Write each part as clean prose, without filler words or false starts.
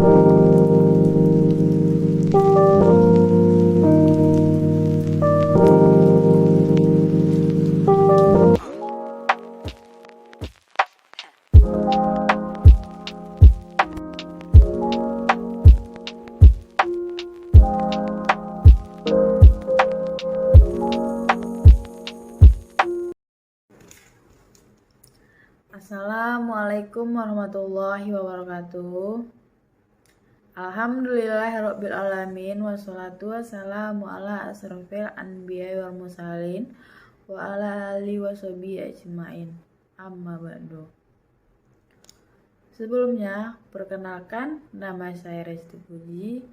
Assalamualaikum warahmatullahi wabarakatuh. Alhamdulillahirabbil alamin wassalatu wassalamu ala asrofil anbiya'i wal mursalin wa ala alihi washabihi ajmain. Amma ba'du. Sebelumnya, perkenalkan nama saya Resti Puji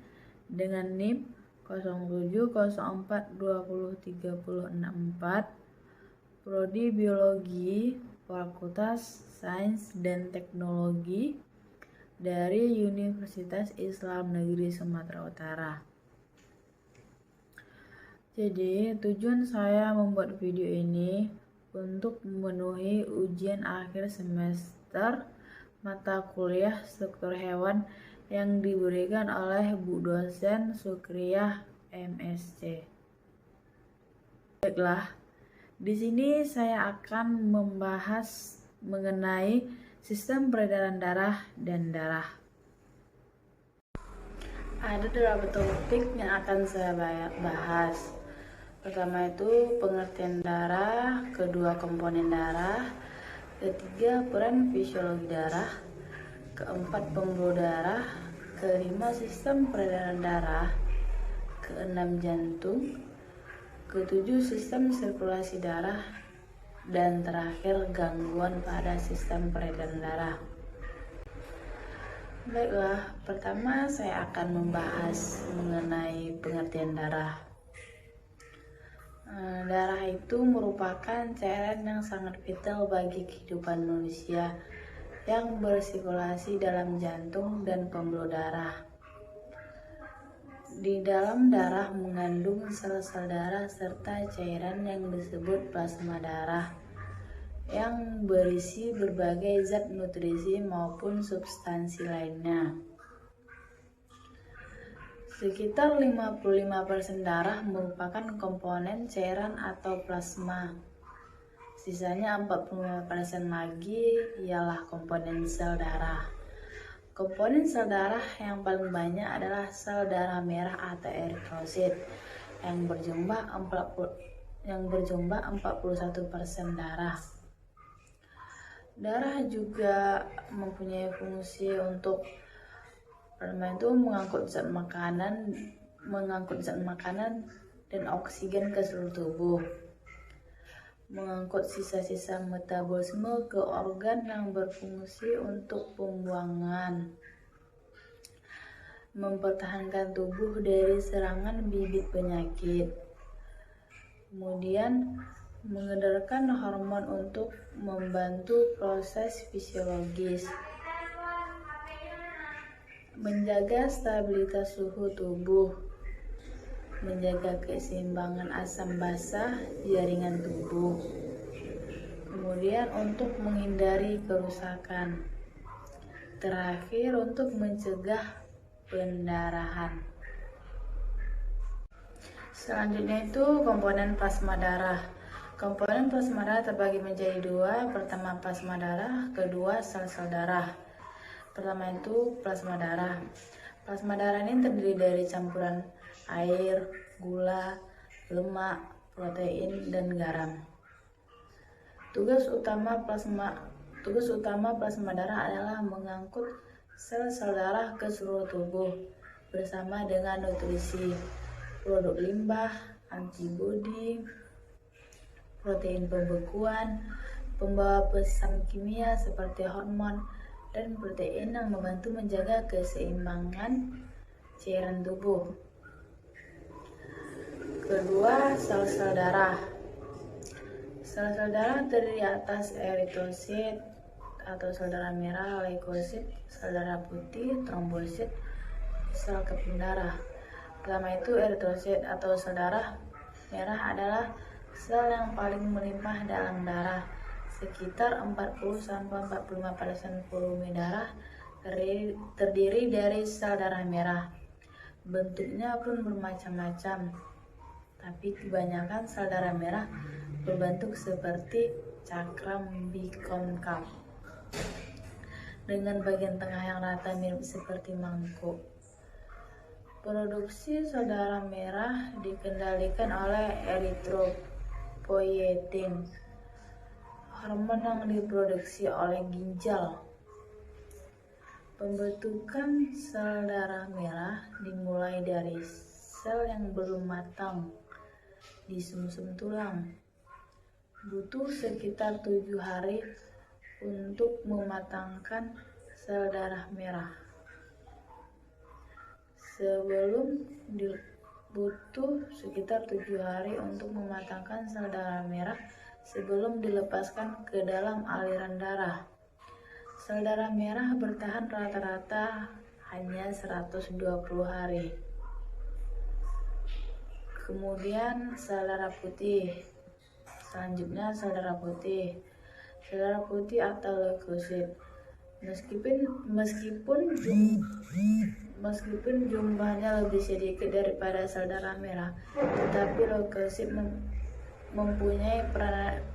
dengan NIM 0704203064, Prodi Biologi Fakultas Sains dan Teknologi dari Universitas Islam Negeri Sumatera Utara. Jadi, tujuan saya membuat video ini untuk memenuhi ujian akhir semester mata kuliah struktur hewan yang diberikan oleh Bu Dosen Sukriyah MSc. Baiklah, di sini saya akan membahas mengenai sistem peredaran darah dan darah. Ada beberapa topik yang akan saya bahas. Pertama itu pengertian darah, kedua komponen darah, ketiga peran fisiologi darah, keempat pembuluh darah, kelima sistem peredaran darah, keenam jantung, ketujuh sistem sirkulasi darah, dan terakhir gangguan pada sistem peredaran darah. Baiklah, pertama saya akan membahas mengenai pengertian darah. Darah itu merupakan cairan yang sangat vital bagi kehidupan manusia yang bersirkulasi dalam jantung dan pembuluh darah. Di dalam darah mengandung sel-sel darah serta cairan yang disebut plasma darah yang berisi berbagai zat nutrisi maupun substansi lainnya. Sekitar 55% darah merupakan komponen cairan atau plasma. Sisanya 45% lagi ialah komponen sel darah. Komponen sel darah yang paling banyak adalah sel darah merah atau eritrosit yang berjumlah 41% darah. Darah juga mempunyai fungsi untuk mengangkut zat makanan dan oksigen ke seluruh tubuh, mengangkut sisa-sisa metabolisme ke organ yang berfungsi untuk pembuangan, mempertahankan tubuh dari serangan bibit penyakit, kemudian mengedarkan hormon untuk membantu proses fisiologis, menjaga stabilitas suhu tubuh, menjaga keseimbangan asam basa jaringan tubuh, kemudian untuk menghindari kerusakan, terakhir untuk mencegah pendarahan. Selanjutnya itu komponen plasma darah. Komponen plasma darah terbagi menjadi dua. Pertama plasma darah, kedua sel-sel darah. Pertama itu plasma darah. Plasma darah ini terdiri dari campuran air, gula, lemak, protein, dan garam. Tugas utama plasma darah adalah mengangkut sel-sel darah ke seluruh tubuh bersama dengan nutrisi, produk limbah, antibodi, protein pembekuan, pembawa pesan kimia seperti hormon, dan protein yang membantu menjaga keseimbangan cairan tubuh. Kedua, sel-sel darah. Sel-sel darah terdiri atas eritrosit atau sel darah merah, leukosit, sel darah putih, trombosit, sel keping darah. Pertama itu eritrosit atau sel darah merah adalah sel yang paling melimpah dalam darah. Sekitar 40-45% volume darah terdiri dari sel darah merah. Bentuknya pun bermacam-macam, tapi kebanyakan sel darah merah berbentuk seperti cakram bikonkav dengan bagian tengah yang rata mirip seperti mangkuk. Produksi sel darah merah dikendalikan oleh eritropoietin, hormon yang diproduksi oleh ginjal. Pembentukan sel darah merah dimulai dari sel yang belum matang di sumsum tulang. Butuh sekitar 7 hari untuk mematangkan sel darah merah. Butuh sekitar 7 hari untuk mematangkan sel darah merah sebelum dilepaskan ke dalam aliran darah. Sel darah merah bertahan rata-rata hanya 120 hari. Kemudian sel darah putih. Selanjutnya sel darah putih. Sel darah putih atau leukosit. Meskipun jumlahnya lebih sedikit daripada sel darah merah, tetapi leukosit mempunyai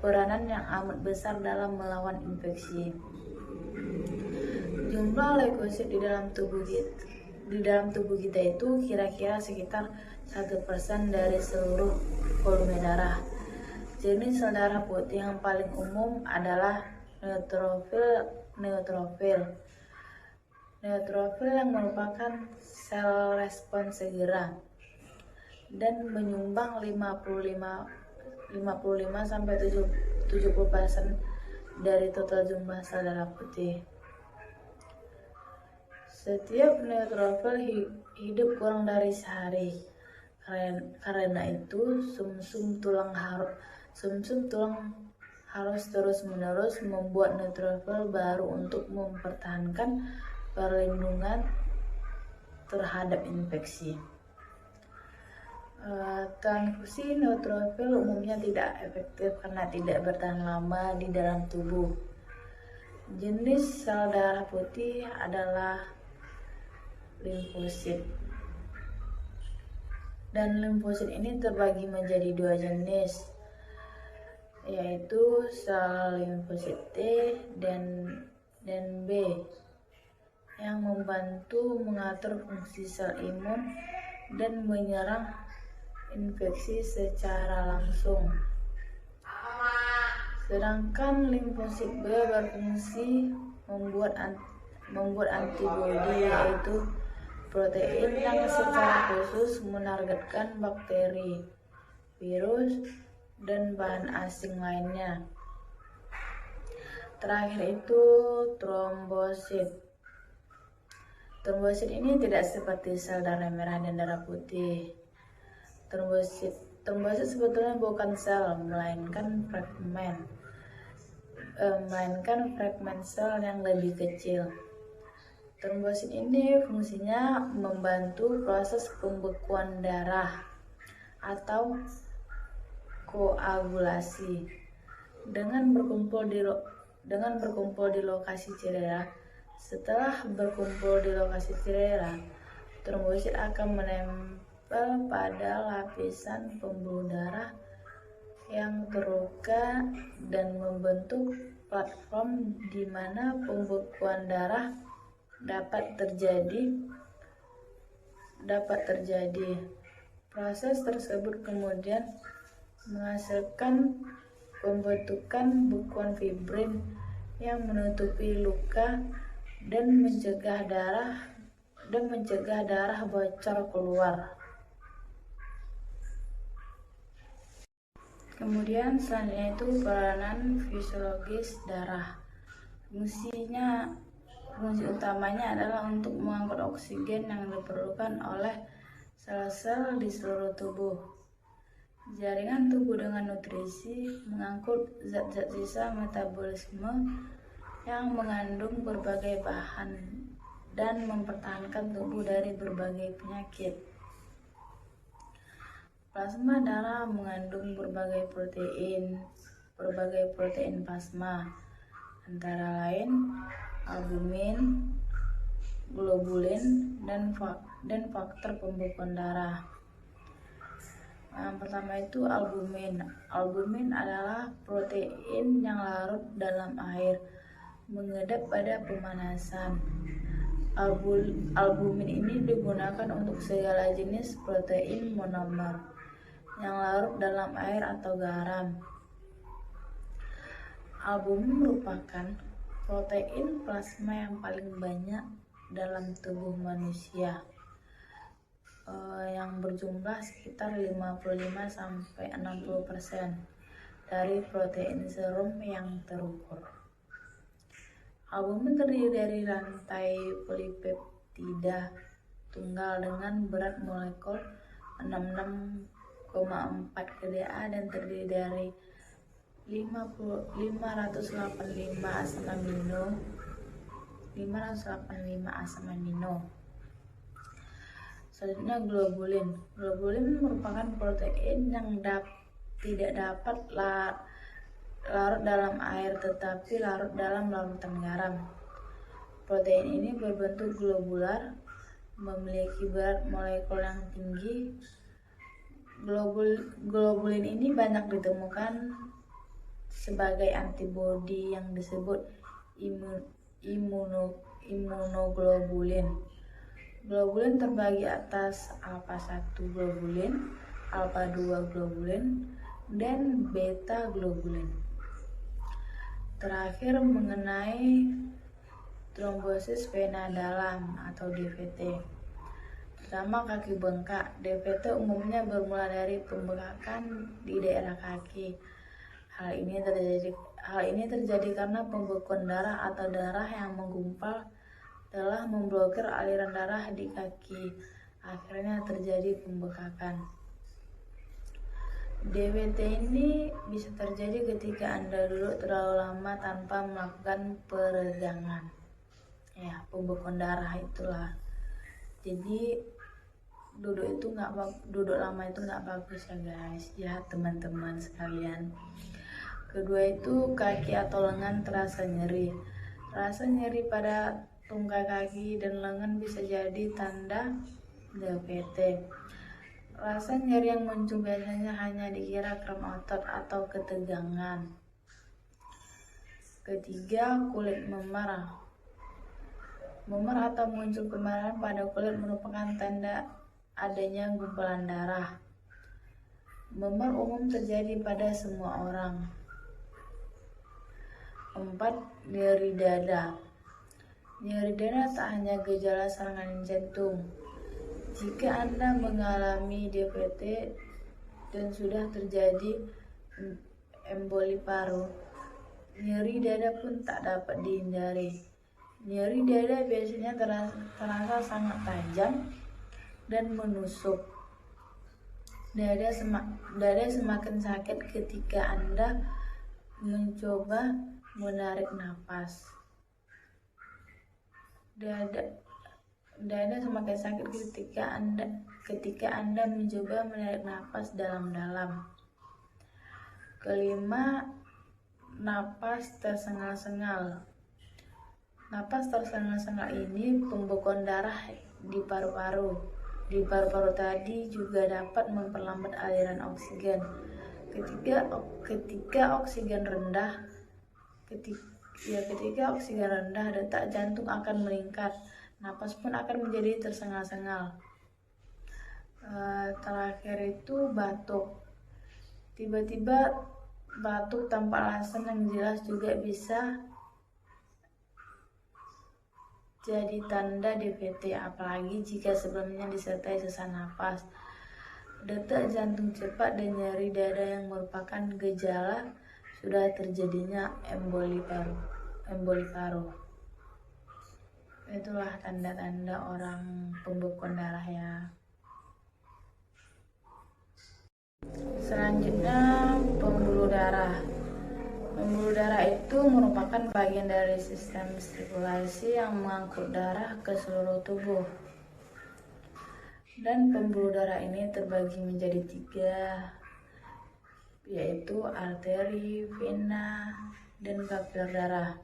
peranan yang amat besar dalam melawan infeksi. Jumlah leukosit di dalam tubuh kita itu kira-kira sekitar 1% dari seluruh volume darah. Jenis sel darah putih yang paling umum adalah neutrofil yang merupakan sel respons segera dan menyumbang 55-70% dari total jumlah sel darah putih. Setiap neutrofil hidup kurang dari sehari. Karena itu, sumsum tulang harus terus-menerus membuat neutrofil baru untuk mempertahankan perlindungan terhadap infeksi. Transfusi neutrofil umumnya tidak efektif karena tidak bertahan lama di dalam tubuh. Jenis sel darah putih adalah limfosit. Dan limfosit ini terbagi menjadi 2 jenis, yaitu sel limfosit T dan B yang membantu mengatur fungsi sel imun dan menyerang infeksi secara langsung. Sedangkan limfosit B berfungsi membuat antibodi, yaitu protein yang secara khusus menargetkan bakteri, virus, dan bahan asing lainnya. Terakhir itu trombosit. Trombosit ini tidak seperti sel darah merah dan darah putih. Trombosit sebetulnya bukan sel, melainkan fragmen sel yang lebih kecil. Trombosit ini fungsinya membantu proses pembekuan darah atau koagulasi. Dengan berkumpul di lokasi cedera. Setelah berkumpul di lokasi cedera, trombosit akan menempel pada lapisan pembuluh darah yang terluka dan membentuk platform di mana pembekuan darah dapat terjadi. Proses tersebut kemudian menghasilkan pembentukan bekuan fibrin yang menutupi luka dan mencegah darah bocor keluar. Kemudian selanjutnya itu peranan fisiologis darah. Fungsi utamanya adalah untuk mengangkut oksigen yang diperlukan oleh sel-sel di seluruh tubuh. Jaringan tubuh dengan nutrisi mengangkut zat-zat sisa metabolisme yang mengandung berbagai bahan dan mempertahankan tubuh dari berbagai penyakit. Plasma darah mengandung berbagai protein plasma, antara lain albumin, globulin, dan faktor pembekuan darah. Yang pertama itu albumin. Albumin adalah protein yang larut dalam air, mengedap pada pemanasan. Albumin ini digunakan untuk segala jenis protein monomer yang larut dalam air atau garam. Albumin merupakan protein plasma yang paling banyak dalam tubuh manusia, yang berjumlah sekitar 55-60% dari protein serum yang terukur. Albumin terdiri dari rantai polipeptida tunggal dengan berat molekul 66,4 kDa dan terdiri dari 585 asam amino. Selanjutnya globulin. Globulin merupakan protein yang tidak dapat larut dalam air tetapi larut dalam larutan garam. Protein ini berbentuk globular, memiliki berat molekul yang tinggi. Globulin ini banyak ditemukan sebagai antibodi yang disebut imunoglobulin. Globulin terbagi atas alpha-1 globulin, alpha-2 globulin, dan beta globulin. Terakhir mengenai trombosis vena dalam atau DVT. Pertama, kaki bengkak. DVT umumnya bermula dari pembengkakan di daerah kaki. Hal ini terjadi karena pembekuan darah atau darah yang menggumpal telah memblokir aliran darah di kaki. Akhirnya terjadi pembengkakan. DVT ini bisa terjadi ketika Anda duduk terlalu lama tanpa melakukan peregangan. Ya, pembekuan darah itulah. Jadi duduk lama itu nggak bagus ya guys, ya teman-teman sekalian. Kedua itu kaki atau lengan terasa nyeri. Rasa nyeri pada tungkai kaki dan lengan bisa jadi tanda DVT. Rasa nyeri yang muncul biasanya hanya dikira kram otot atau ketegangan. Ketiga, kulit memar. Memar atau muncul kemerahan pada kulit merupakan tanda adanya gumpalan darah. Memar umum terjadi pada semua orang. 4. Nyeri dada. Nyeri dada tak hanya gejala serangan jantung. Jika Anda mengalami DVT dan sudah terjadi emboli paru, nyeri dada pun tak dapat dihindari. Nyeri dada biasanya terasa sangat tajam dan menusuk. Dada semakin sakit ketika Anda mencoba menarik napas. Dada semakin sakit ketika Anda mencoba menarik napas dalam-dalam. Kelima, napas tersengal-sengal. Napas tersengal-sengal ini pembekuan darah di paru-paru. Di paru-paru tadi juga dapat memperlambat aliran oksigen. Ketika oksigen rendah, detak jantung akan meningkat. Napas pun akan menjadi tersengal-sengal. Terakhir itu batuk. Tiba-tiba batuk tanpa alasan yang jelas juga bisa jadi tanda DVT, apalagi jika sebelumnya disertai sesak napas, detak jantung cepat, dan nyeri dada yang merupakan gejala sudah terjadinya emboli paru. Itulah tanda-tanda orang pembekuan darah ya. Selanjutnya, pembuluh darah. Pembuluh darah itu merupakan bagian dari sistem sirkulasi yang mengangkut darah ke seluruh tubuh. Dan pembuluh darah ini terbagi menjadi 3, yaitu arteri, vena, dan kapiler darah.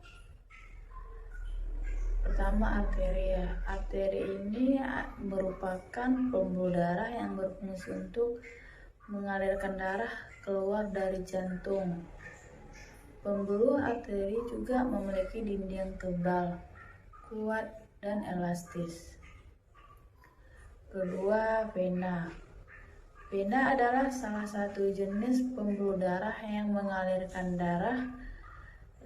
Pertama, arteri ya. Arteri ini merupakan pembuluh darah yang berfungsi untuk mengalirkan darah keluar dari jantung. Pembuluh arteri juga memiliki dinding tebal, kuat, dan elastis. Kedua, vena. Vena adalah salah satu jenis pembuluh darah yang mengalirkan darah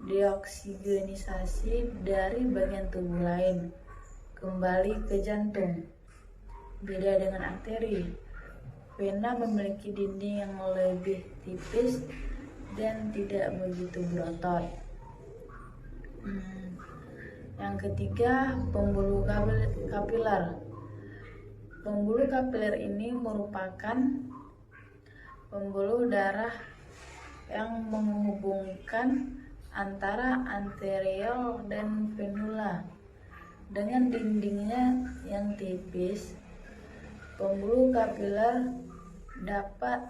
deoksigenisasi dari bagian tubuh lain kembali ke jantung. Beda dengan arteri, vena memiliki dinding yang lebih tipis dan tidak begitu berotot. Yang ketiga, pembuluh kapiler. Pembuluh kapiler ini merupakan pembuluh darah yang menghubungkan antara arteriol dan venula. Dengan dindingnya yang tipis, pembuluh kapiler dapat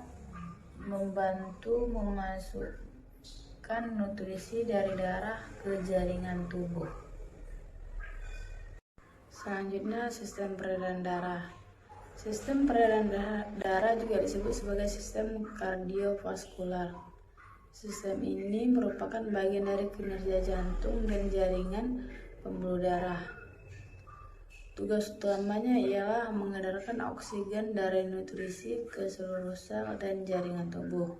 membantu memasukkan nutrisi dari darah ke jaringan tubuh. Selanjutnya, sistem peredaran darah. Sistem peredaran darah juga disebut sebagai sistem kardiovaskular. Sistem ini merupakan bagian dari kinerja jantung dan jaringan pembuluh darah. Tugas utamanya ialah mengedarkan oksigen dari nutrisi ke seluruh sel dan jaringan tubuh.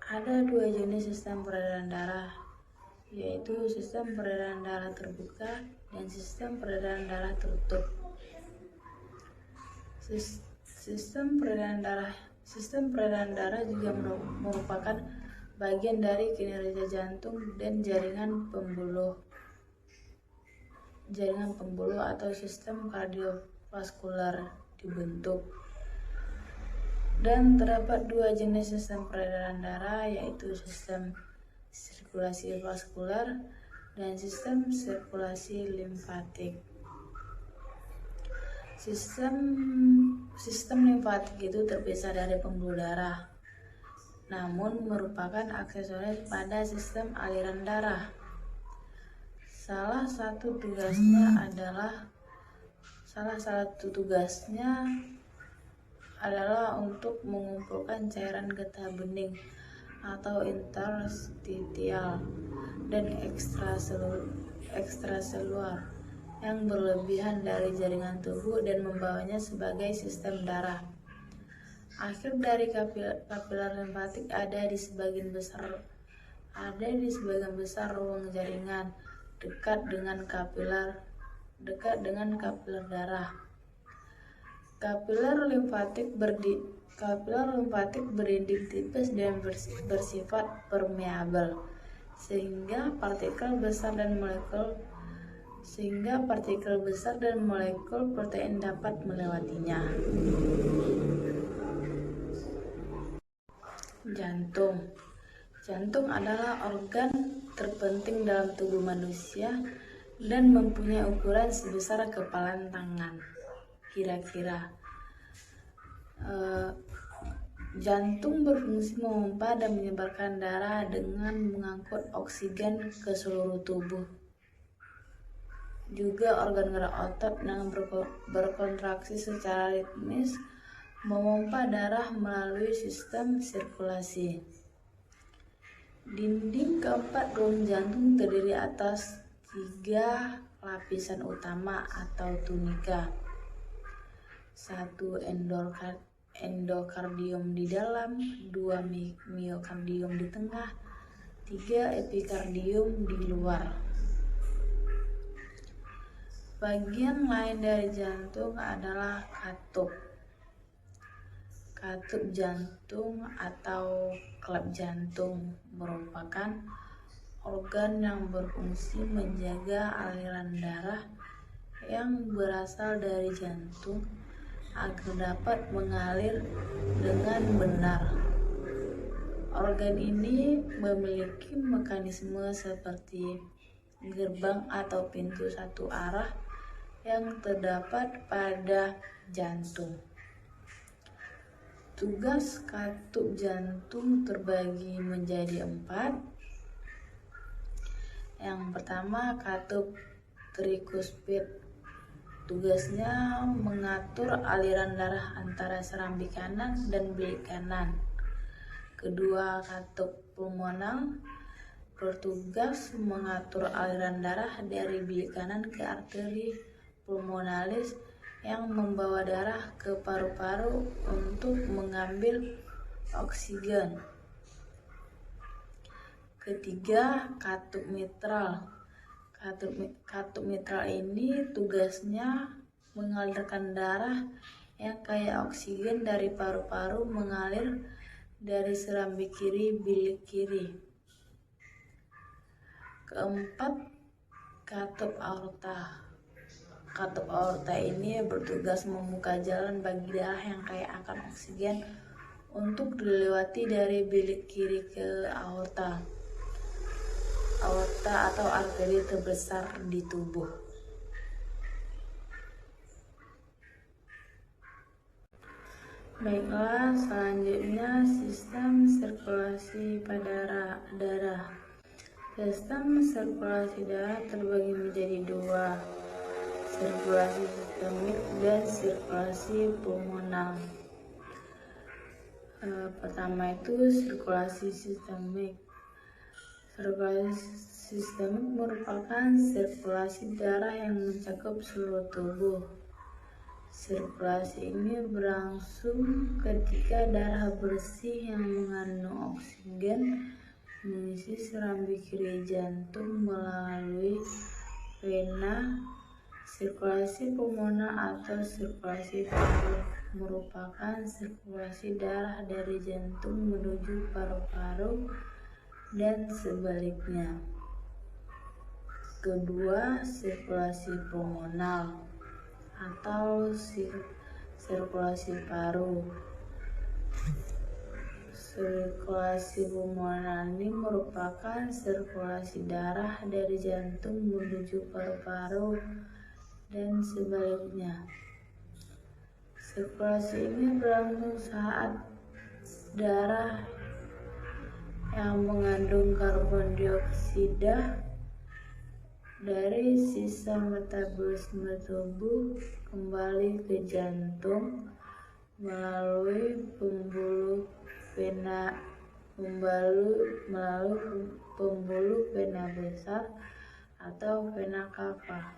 Ada dua jenis sistem peredaran darah, yaitu sistem peredaran darah terbuka dan sistem peredaran darah tertutup. Sistem peredaran darah juga merupakan bagian dari kinerja jantung dan jaringan pembuluh atau sistem kardiovaskular dibentuk. Dan terdapat dua jenis sistem peredaran darah, yaitu sistem sirkulasi vaskular dan sistem sirkulasi limfatik. Sistem limfatik itu terpisah dari pembuluh darah, namun merupakan aksesoris pada sistem aliran darah. Salah satu tugasnya adalah untuk mengumpulkan cairan getah bening atau interstitial dan ekstraselular yang berlebihan dari jaringan tubuh dan membawanya sebagai sistem darah. Akhir dari kapiler limfatik ada di sebagian besar ruang jaringan dekat dengan kapiler darah. Kapiler limfatik berdinding tipis dan bersifat permeabel, sehingga partikel besar dan molekul protein dapat melewatinya. Jantung adalah organ terpenting dalam tubuh manusia dan mempunyai ukuran sebesar kepalan tangan. Kira-kira jantung berfungsi memompa dan menyebarkan darah dengan mengangkut oksigen ke seluruh tubuh. Juga organ gerak otot yang berkontraksi secara ritmis memompa darah melalui sistem sirkulasi. Dinding keempat ruang jantung terdiri atas 3 lapisan utama atau tunika. 1 endokardium di dalam, 2 miokardium di tengah, 3 epikardium di luar. Bagian lain dari jantung adalah katup. Katup jantung atau klep jantung merupakan organ yang berfungsi menjaga aliran darah yang berasal dari jantung agar dapat mengalir dengan benar. Organ ini memiliki mekanisme seperti gerbang atau pintu satu arah yang terdapat pada jantung. Tugas katup jantung terbagi menjadi 4. Yang pertama, katup trikuspid. Tugasnya mengatur aliran darah antara serambi kanan dan bilik kanan. Kedua, katup pulmonal bertugas mengatur aliran darah dari bilik kanan ke arteri pulmonalis yang membawa darah ke paru-paru untuk mengambil oksigen. Ketiga, katup mitral. Katup mitral ini tugasnya mengalirkan darah yang kaya oksigen dari paru-paru mengalir dari serambi kiri bilik kiri. Keempat, katup aorta. Katup aorta ini bertugas membuka jalan bagi darah yang kaya akan oksigen untuk dilewati dari bilik kiri ke aorta. Aorta atau arteri terbesar di tubuh. Baiklah, selanjutnya sistem sirkulasi pada darah. Sistem sirkulasi darah terbagi menjadi dua, sirkulasi sistemik dan sirkulasi pulmonal. Pertama itu sirkulasi sistemik. Sirkulasi sistemik merupakan sirkulasi darah yang mencakup seluruh tubuh. Sirkulasi ini berlangsung ketika darah bersih yang mengandung oksigen mengisi serambi kiri jantung melalui vena. Sirkulasi pulmonal atau sirkulasi paru merupakan sirkulasi darah dari jantung menuju paru-paru dan sebaliknya. Kedua, sirkulasi pulmonal atau sirkulasi paru. Sirkulasi pulmonal ini merupakan sirkulasi darah dari jantung menuju paru-paru dan sebaliknya. Sirkulasi ini berlangsung saat darah yang mengandung karbon dioksida dari sisa metabolisme tubuh kembali ke jantung melalui pembuluh vena besar atau vena cava.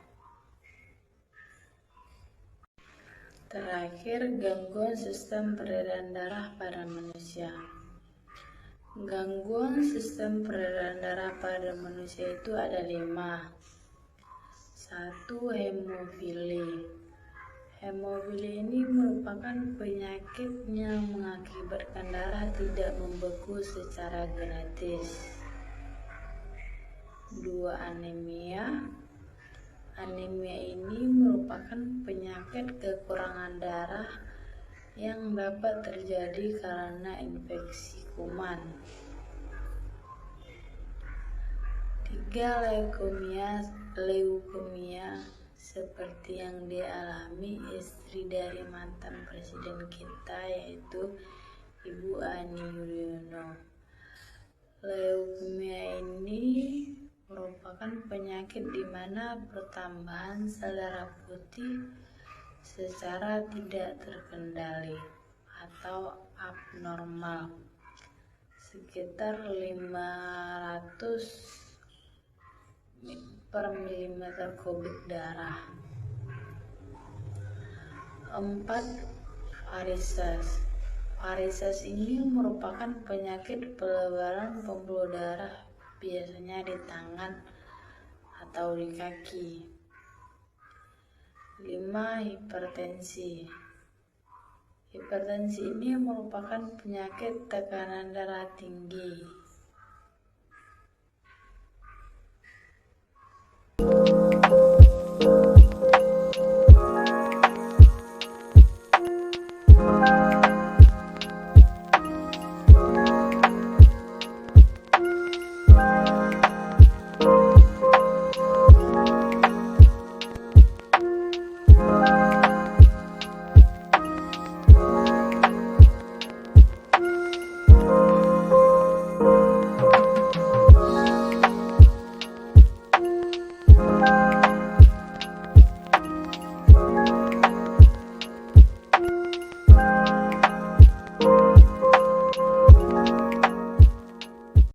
Terakhir, gangguan sistem peredaran darah pada manusia. Gangguan sistem peredaran darah pada manusia itu ada 5. 1. Hemofili. Hemofili ini merupakan penyakit yang mengakibatkan darah tidak membeku secara genetis. 2. Anemia. Anemia ini merupakan penyakit kekurangan darah yang dapat terjadi karena infeksi kuman. 3. Leukemia seperti yang dialami istri dari mantan presiden kita, yaitu Ibu Ani Yudhoyono. Leukemia ini merupakan penyakit di mana pertambahan sel darah putih secara tidak terkendali atau abnormal sekitar 500 per milimeter kubik darah. 4. Varises. Varises ini merupakan penyakit pelebaran pembuluh darah biasanya di tangan atau di kaki. 5. Hipertensi. Hipertensi ini merupakan penyakit tekanan darah tinggi.